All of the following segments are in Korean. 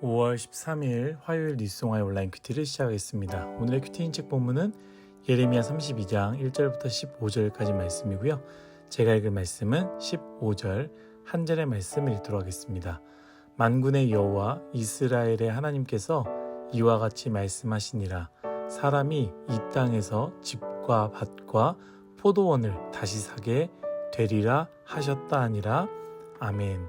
5월 13일 화요일 뉴스송화의 온라인 큐티를 시작하겠습니다. 오늘의 큐티 인책 본문은 예레미야 32장 1절부터 15절까지 말씀이고요. 제가 읽을 말씀은 15절 한 절의 말씀을 읽도록 하겠습니다. 만군의 여호와 이스라엘의 하나님께서 이와 같이 말씀하시니라. 사람이 이 땅에서 집과 밭과 포도원을 다시 사게 되리라 하셨다 하니라. 아멘.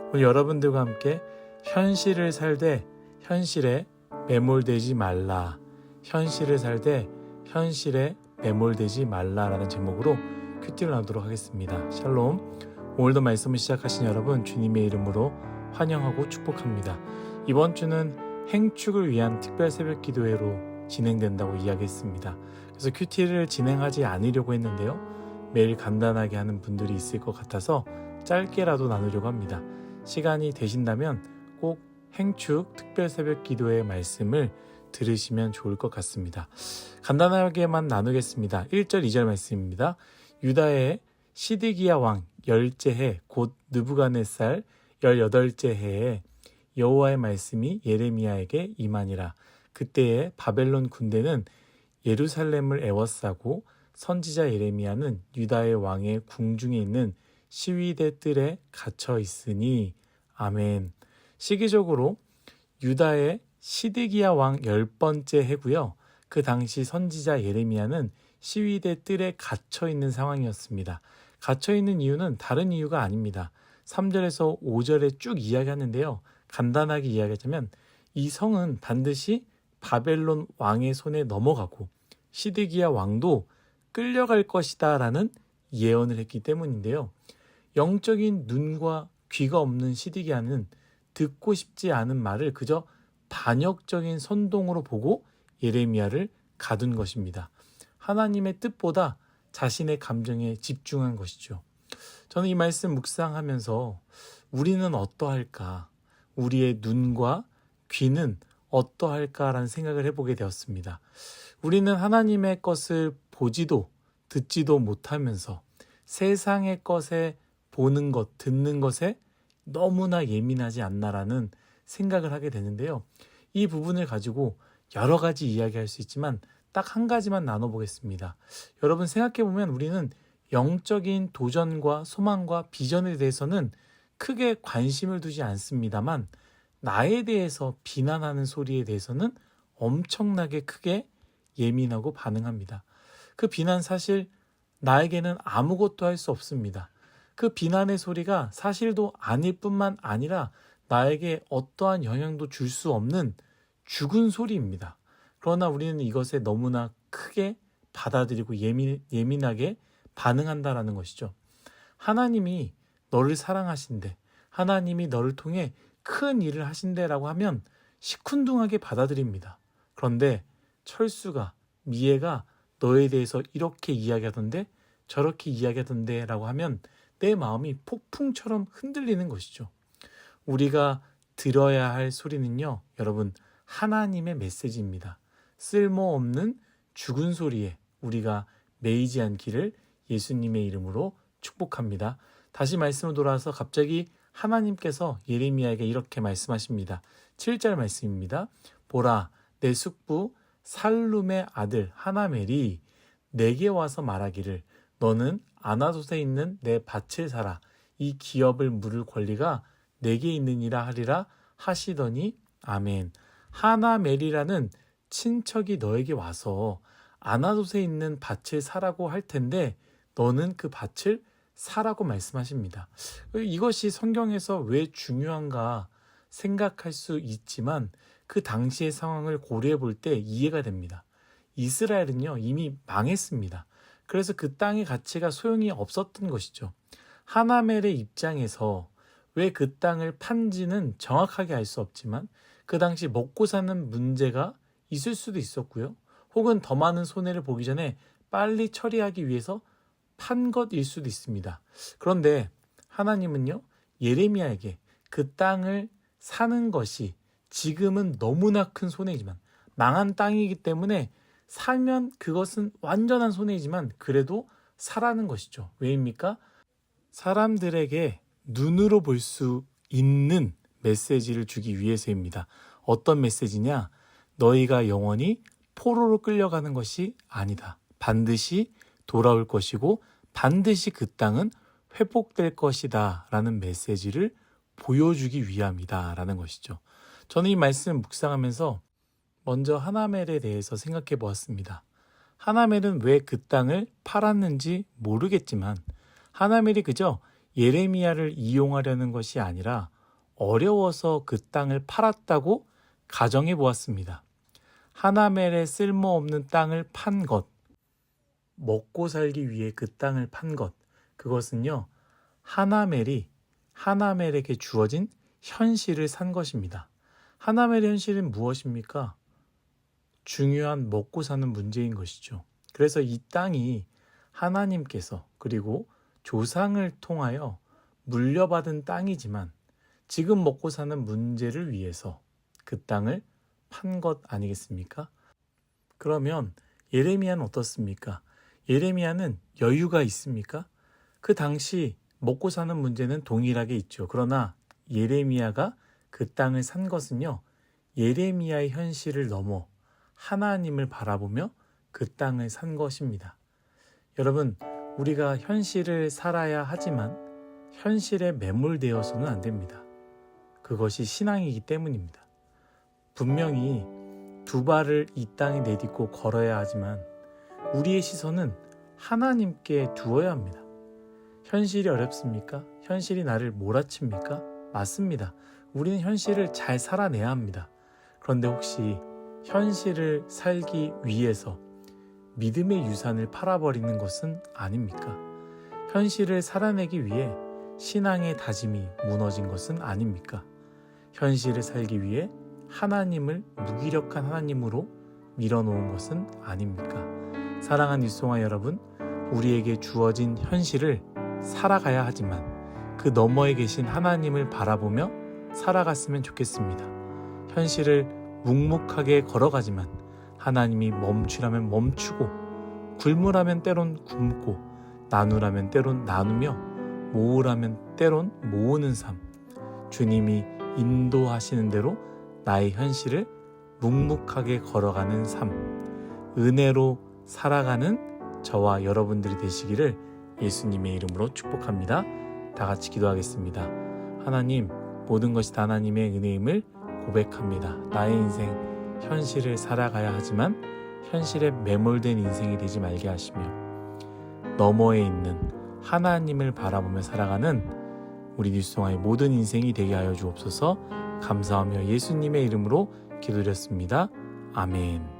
오늘 여러분들과 함께 현실을 살되 현실에 매몰되지 말라. 현실을 살되 현실에 매몰되지 말라라는 제목으로 큐티를 나누도록 하겠습니다. 샬롬. 오늘도 말씀을 시작하신 여러분 주님의 이름으로 환영하고 축복합니다. 이번 주는 행축을 위한 특별 새벽 기도회로 진행된다고 이야기했습니다. 그래서 큐티를 진행하지 않으려고 했는데요. 매일 간단하게 하는 분들이 있을 것 같아서 짧게라도 나누려고 합니다. 시간이 되신다면 꼭 행축 특별 새벽 기도의 말씀을 들으시면 좋을 것 같습니다. 간단하게만 나누겠습니다. 1절 2절 말씀입니다. 유다의 시드기야 왕 10째 해 곧 느부갓네살 18째 해에 여호와의 말씀이 예레미야에게 임하니라. 그때에 바벨론 군대는 예루살렘을 에워싸고 선지자 예레미야는 유다의 왕의 궁중에 있는 시위대 뜰에 갇혀 있으니. 아멘. 시기적으로 유다의 시드기야 왕 10번째 해고요. 그 당시 선지자 예레미야는 시위대 뜰에 갇혀 있는 상황이었습니다. 갇혀 있는 이유는 다른 이유가 아닙니다. 3절에서 5절에 쭉 이야기하는데요. 간단하게 이야기하자면 이 성은 반드시 바벨론 왕의 손에 넘어가고 시드기야 왕도 끌려갈 것이다 라는 예언을 했기 때문인데요. 영적인 눈과 귀가 없는 시드기야는 듣고 싶지 않은 말을 그저 반역적인 선동으로 보고 예레미야를 가둔 것입니다. 하나님의 뜻보다 자신의 감정에 집중한 것이죠. 저는 이 말씀 묵상하면서 우리는 어떠할까? 우리의 눈과 귀는 어떠할까라는 생각을 해보게 되었습니다. 우리는 하나님의 것을 보지도 듣지도 못하면서 세상의 것에 보는 것, 듣는 것에 너무나 예민하지 않나라는 생각을 하게 되는데요. 이 부분을 가지고 여러 가지 이야기할 수 있지만 딱 한 가지만 나눠보겠습니다. 여러분 생각해보면 우리는 영적인 도전과 소망과 비전에 대해서는 크게 관심을 두지 않습니다만 나에 대해서 비난하는 소리에 대해서는 엄청나게 크게 예민하고 반응합니다. 그 비난 사실 나에게는 아무것도 할 수 없습니다. 그 비난의 소리가 사실도 아닐 뿐만 아니라 나에게 어떠한 영향도 줄 수 없는 죽은 소리입니다. 그러나 우리는 이것에 너무나 크게 받아들이고 예민하게 반응한다라는 것이죠. 하나님이 너를 사랑하신대, 하나님이 너를 통해 큰 일을 하신대라고 하면 시큰둥하게 받아들입니다. 그런데 철수가, 미애가 너에 대해서 이렇게 이야기하던데 저렇게 이야기하던데 라고 하면 내 마음이 폭풍처럼 흔들리는 것이죠. 우리가 들어야 할 소리는요, 여러분, 하나님의 메시지입니다. 쓸모없는 죽은 소리에 우리가 매이지 않기를 예수님의 이름으로 축복합니다. 다시 말씀으로 돌아와서 갑자기 하나님께서 예레미야에게 이렇게 말씀하십니다. 7절 말씀입니다. 보라, 내 숙부 살룸의 아들 하나멜이 내게 와서 말하기를 너는 아나돗에 있는 내 밭을 사라. 이 기업을 물을 권리가 내게 있느니라 하리라 하시더니. 아멘. 하나멜이라는 친척이 너에게 와서 아나돗에 있는 밭을 사라고 할 텐데 너는 그 밭을 사라고 말씀하십니다. 이것이 성경에서 왜 중요한가 생각할 수 있지만 그 당시의 상황을 고려해 볼 때 이해가 됩니다. 이스라엘은요 이미 망했습니다. 그래서 그 땅의 가치가 소용이 없었던 것이죠. 하나멜의 입장에서 왜 그 땅을 판지는 정확하게 알 수 없지만 그 당시 먹고 사는 문제가 있을 수도 있었고요. 혹은 더 많은 손해를 보기 전에 빨리 처리하기 위해서 판 것일 수도 있습니다. 그런데 하나님은요, 예레미야에게 그 땅을 사는 것이 지금은 너무나 큰 손해이지만 망한 땅이기 때문에 살면 그것은 완전한 손해이지만 그래도 사라는 것이죠. 왜입니까? 사람들에게 눈으로 볼 수 있는 메시지를 주기 위해서입니다. 어떤 메시지냐? 너희가 영원히 포로로 끌려가는 것이 아니다. 반드시 돌아올 것이고 반드시 그 땅은 회복될 것이다 라는 메시지를 보여주기 위함이다 라는 것이죠. 저는 이 말씀을 묵상하면서 먼저 하나멜에 대해서 생각해 보았습니다. 하나멜은 왜 그 땅을 팔았는지 모르겠지만 하나멜이 그저 예레미야를 이용하려는 것이 아니라 어려워서 그 땅을 팔았다고 가정해 보았습니다. 하나멜의 쓸모없는 땅을 판 것, 먹고 살기 위해 그 땅을 판 것, 그것은요, 하나멜에게 주어진 현실을 산 것입니다. 하나멜의 현실은 무엇입니까? 중요한 먹고 사는 문제인 것이죠. 그래서 이 땅이 하나님께서 그리고 조상을 통하여 물려받은 땅이지만 지금 먹고 사는 문제를 위해서 그 땅을 판 것 아니겠습니까? 그러면 예레미야는 어떻습니까? 예레미야는 여유가 있습니까? 그 당시 먹고 사는 문제는 동일하게 있죠. 그러나 예레미야가 그 땅을 산 것은요, 예레미야의 현실을 넘어 하나님을 바라보며 그 땅을 산 것입니다. 여러분, 우리가 현실을 살아야 하지만 현실에 매몰되어서는 안 됩니다. 그것이 신앙이기 때문입니다. 분명히 두 발을 이 땅에 내딛고 걸어야 하지만 우리의 시선은 하나님께 두어야 합니다. 현실이 어렵습니까? 현실이 나를 몰아칩니까? 맞습니다. 우리는 현실을 잘 살아내야 합니다. 그런데 혹시 현실을 살기 위해서 믿음의 유산을 팔아버리는 것은 아닙니까? 현실을 살아내기 위해 신앙의 다짐이 무너진 것은 아닙니까? 현실을 살기 위해 하나님을 무기력한 하나님으로 밀어놓은 것은 아닙니까? 사랑하는 뉴스송아 여러분, 우리에게 주어진 현실을 살아가야 하지만 그 너머에 계신 하나님을 바라보며 살아갔으면 좋겠습니다. 현실을 묵묵하게 걸어가지만 하나님이 멈추라면 멈추고 굶으라면 때론 굶고 나누라면 때론 나누며 모으라면 때론 모으는 삶, 주님이 인도하시는 대로 나의 현실을 묵묵하게 걸어가는 삶, 은혜로 살아가는 저와 여러분들이 되시기를 예수님의 이름으로 축복합니다. 다 같이 기도하겠습니다. 하나님, 모든 것이 다 하나님의 은혜임을 고백합니다. 나의 인생, 현실을 살아가야 하지만 현실에 매몰된 인생이 되지 말게 하시며 너머에 있는 하나님을 바라보며 살아가는 우리 뉴스송아의 모든 인생이 되게 하여 주옵소서. 감사하며 예수님의 이름으로 기도드렸습니다. 아멘.